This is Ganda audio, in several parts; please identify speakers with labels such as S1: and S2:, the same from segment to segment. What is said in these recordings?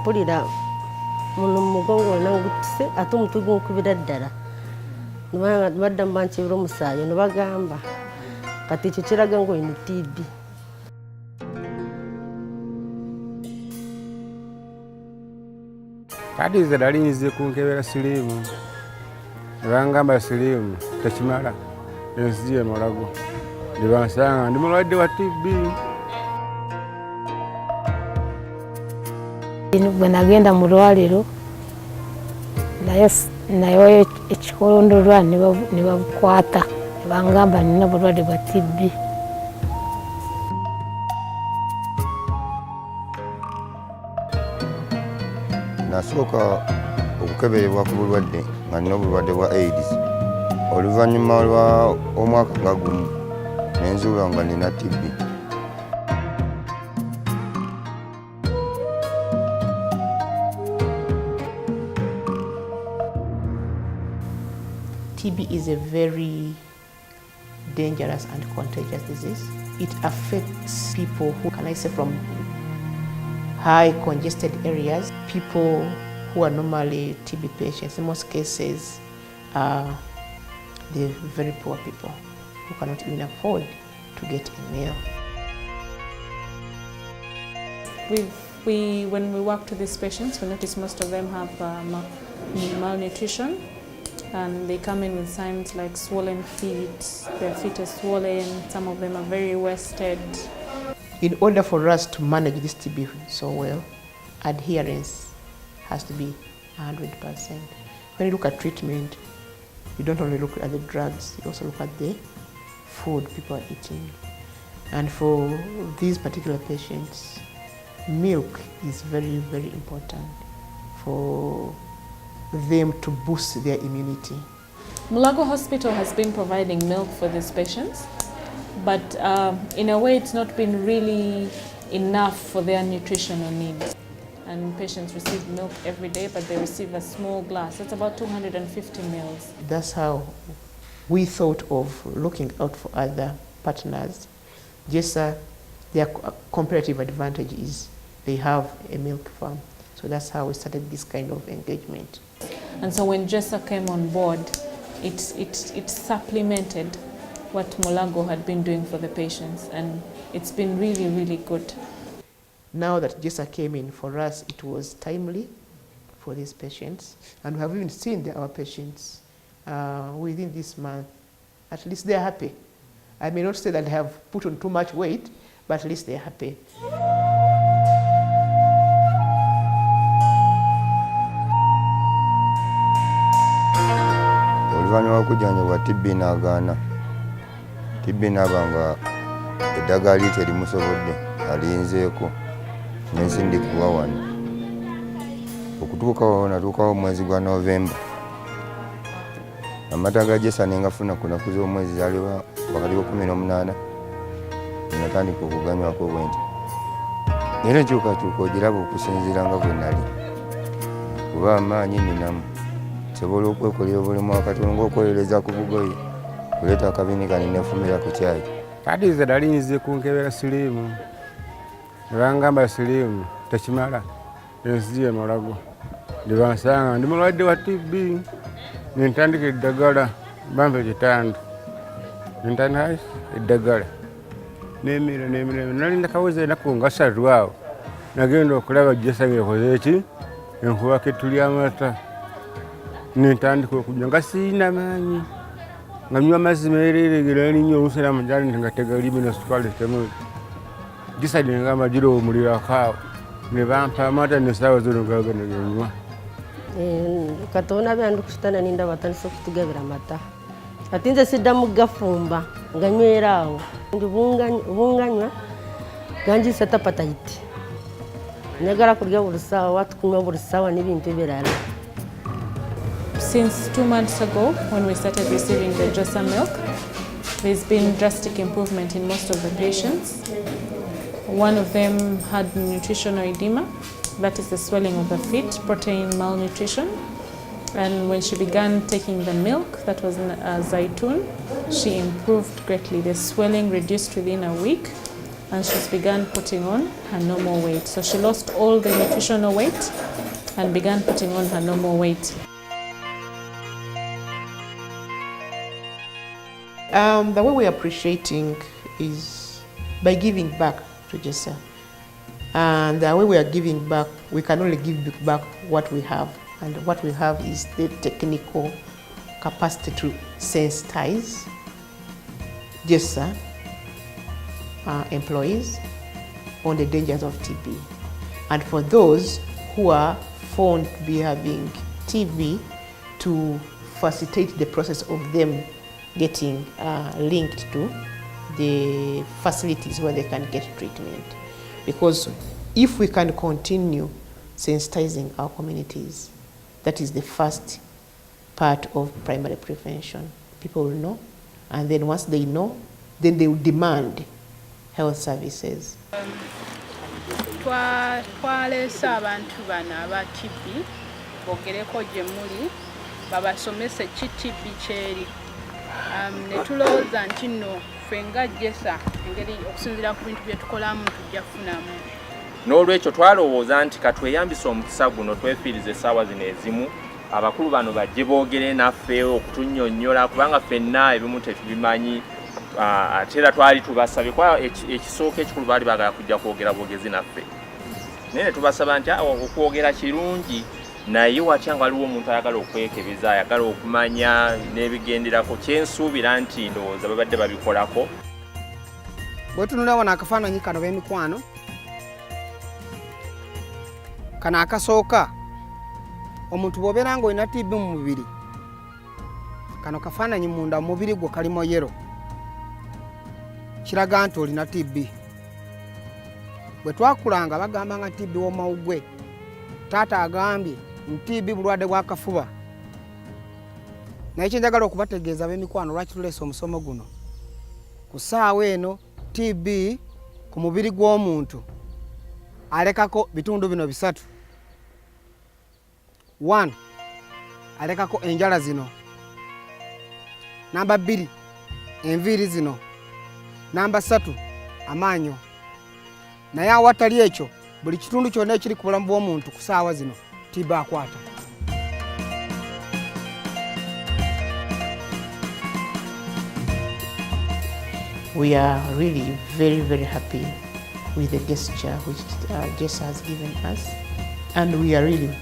S1: mpulira muno mugongo nangutse ate omutwe gunkubira ddala nibadda mba nkyebera omusaayi nibagamba kati ekyo kiraga ngu oyina TB.
S2: Kati nze nali nyize kunkebera siriimu nebangamba siriimu tekimala ensi ye mulago nebansanga ndi mulwadde wa TB.
S3: Bwe nagenda mu lwaliro nayo ekikolondolwa ne babukwata ne bangamba nina bulwadde bwa TB.
S4: Nasooka okukeberebwa ku bulwadde nga nina obulwadde bwa AIDS. Oluvannyuma omwaka nga gumu nenzuulwa nga nina TB.
S5: TB is a very dangerous and contagious disease. It affects people who, can I say, from high congested areas, people who are normally TB patients. In most cases, they're very poor people who cannot even afford to get a meal.
S6: When we work with these patients, we notice most of them have malnutrition, and they come in with signs like swollen feet, their feet are swollen, some of them are very wasted.
S5: In order for us to manage this TB so well, adherence has to be 100%. When you look at treatment, you don't only look at the drugs, you also look at the food people are eating. And for these particular patients, milk is very, very important for them to boost their immunity.
S6: Mulago Hospital has been providing milk for these patients, but in a way it's not been really enough for their nutritional needs. And patients receive milk every day, but they receive a small glass. That's about 250 mils.
S5: That's how we thought of looking out for other partners. Jesa, their comparative advantage is they have a milk farm. So that's how we started this kind of engagement.
S6: And so when Jesa came on board, it supplemented what Mulago had been doing for the patients, and it's been really, really good.
S5: Now that Jesa came in, for us it was timely for these patients, and we have even seen our patients within this month. At least they're happy. I may not say that they have put on too much weight, but at least they're happy.
S4: Oluvannyuma lw'okujjanjabwa TB n'agaana. TB n'abanga eddagala lye terimusobodde alinzeeko n'ensindikibwa wano. Okutuukawo natuukawo omwezi gwa Novemba. Amata ga Jesa ne ngafuna ku nnaku z'omwezi zaliwa wakati wa 18 ne natandika okuganywako bwenti. Era enkyukakyuka ogiraba okusinziira nga bwe nali. Kuba amaanyi ninamu. Nsobola okwekolera obulimu wakati ng'okweyolereza ku bugoye, kuleeta akabinika ne nefumira ku caayi.
S2: Kati nze nali nyize kunkebera siriimu nebangamba siriimu tekimala ensi ye mulago nebansanga ndi mulwadde wa TB. Nentandika eddagala bampa ekitanda nentandika eddagala nemira nalinda kaweza ennaku nga 3 awo nagenda okulaba Jesa ng'ekoze eki enkubako ettu ly'amata nentandika okujja nga sirina maanyi nga nywa amazzi meereregera ninnyo oluusi n'amajjaani nga tegalimu ne sukali temu. Jesa nengamba gira omulirako awo ne bampa amata n'essaawa zino gagana genywa.
S1: Katona byandu kusitana ninda batandise okutugabira amata. Ati nze siddamu gafumba nga nywera awo ndi bunganywa ganjisa tapatayiti. Njagala kulya buli ssaawa watukunywa buli ssaawa n'ebintu ebirala.
S6: Since 2 months ago, when we started receiving the Jesa milk, there's been drastic improvement in most of the patients. One of them had nutritional edema, that is the swelling of the feet, protein malnutrition. And when she began taking the milk, that was Zaitun, she improved greatly. The swelling reduced within a week, and she's begun putting on her normal weight. So she lost all the nutritional weight and began putting on her normal weight.
S5: The way we're appreciating is by giving back to Jesa. And the way we are giving back, we can only give back what we have. And what we have is the technical capacity to sensitize Jesa employees on the dangers of TB. And for those who are found to be having TB, to facilitate the process of them getting linked to the facilities where they can get treatment. Because if we can continue sensitizing our communities, that is the first part of primary prevention. People will know, and then once they know, then they will demand health services.
S7: Twaleesa abantu bano aba TB bogereko gye muli babasomese ki TB kyeri. Ne tulowooza nti nno ffe nga Jesa engeri okusinziira ku bintu bye tukolamu tujja kufunamu.
S8: N'olwekyo twalowooza nti katweyambisa omukisa guno twefiirize essaawa zino ezimu abakulu bano bajje boogere naffe okutunnyonnyola kubanga ffenna ebimu tetubimanyi. Ate era twali tubasabye kwa ekisooka ekikulu baali baagala kujja kwogera bwogezi naffe. Naye ne tubasaba nti okwogera kirungi naye watya nga waliwo omuntu ayagala okwekebeza, ayagala okumanya n'ebigenderako, kyensuubira nti ndowooza babadde babikolako.
S9: Bwe tunula wano akafaananyi kano b'emikwano, kano akasooka omuntu bw'obeera ng'olina TB mu mubiri, kano kafaananyi munda mu mubiri gwo kalimu yero, kiraga nti olina TB. Bwe twakulanga bagamba nga TB w'omawugwe, taata agambye nti TB bulwadde bw'akafuba. Naye kye njagala okubategeeza ab'emikwano lwaki tuleese omusomo guno, ku ssaawa eno TB ku mubiri gw'omuntu alekako bitundu bino bisatu. 1. Alekako enjala zino. Namba 2, enviiri zino. Namba 3, amaanyo. Naye awatali ekyo, buli kitundu kyonna ekiri ku bulamu bw'omuntu ku ssaawa zino TB akwata.
S5: We are really very, very happy with the gesture which Jesa has given us. And we are really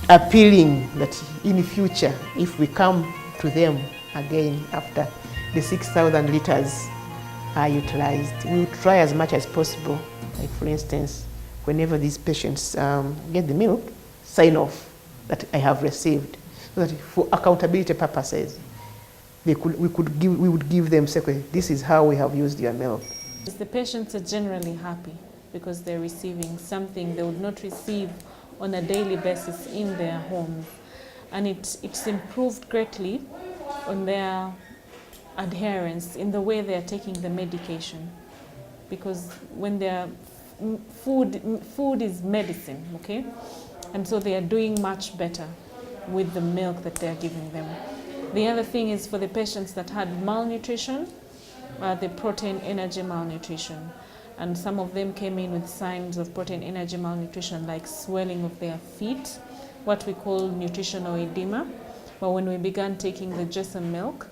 S5: appealing that in the future, if we come to them again after the 6,000 liters are utilized, we will try as much as possible. Like for instance, whenever these patients get the milk, sign off that I have received, so that for accountability purposes, we would give them, say, this is how we have used your milk.
S6: The patients are generally happy because they're receiving something they would not receive on a daily basis in their homes. And it's improved greatly on their adherence in the way they are taking the medication. Because when they're food is medicine, okay? And so they are doing much better with the milk that they're giving them. The other thing is for the patients that had malnutrition, the protein energy malnutrition. And some of them came in with signs of protein energy malnutrition like swelling of their feet, what we call nutritional edema. But when we began taking the Jesa milk,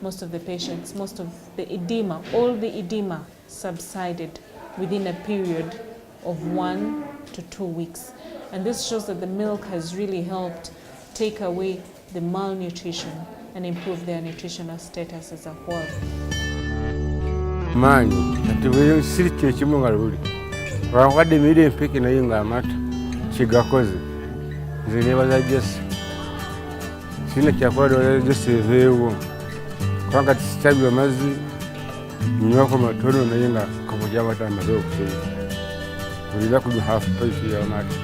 S6: most of the patients, most of the edema, all the edema subsided within a period of 1 to 2 weeks. And this shows that the milk has really helped take away the malnutrition and improve their nutritional status as a whole.
S2: Manyi, ati bwe siri kye kimu nga luli. Wakwadde emiri empeke naye ng'amata kigakoze. Nze nebaza Jesa. Sina kyakola doola Jesa eveewo. Kubanga tisitabiwa mazzi, nywako matono naye nga kamuja amata amaze okuseera. Buli lunaku hafu paipu y'amata.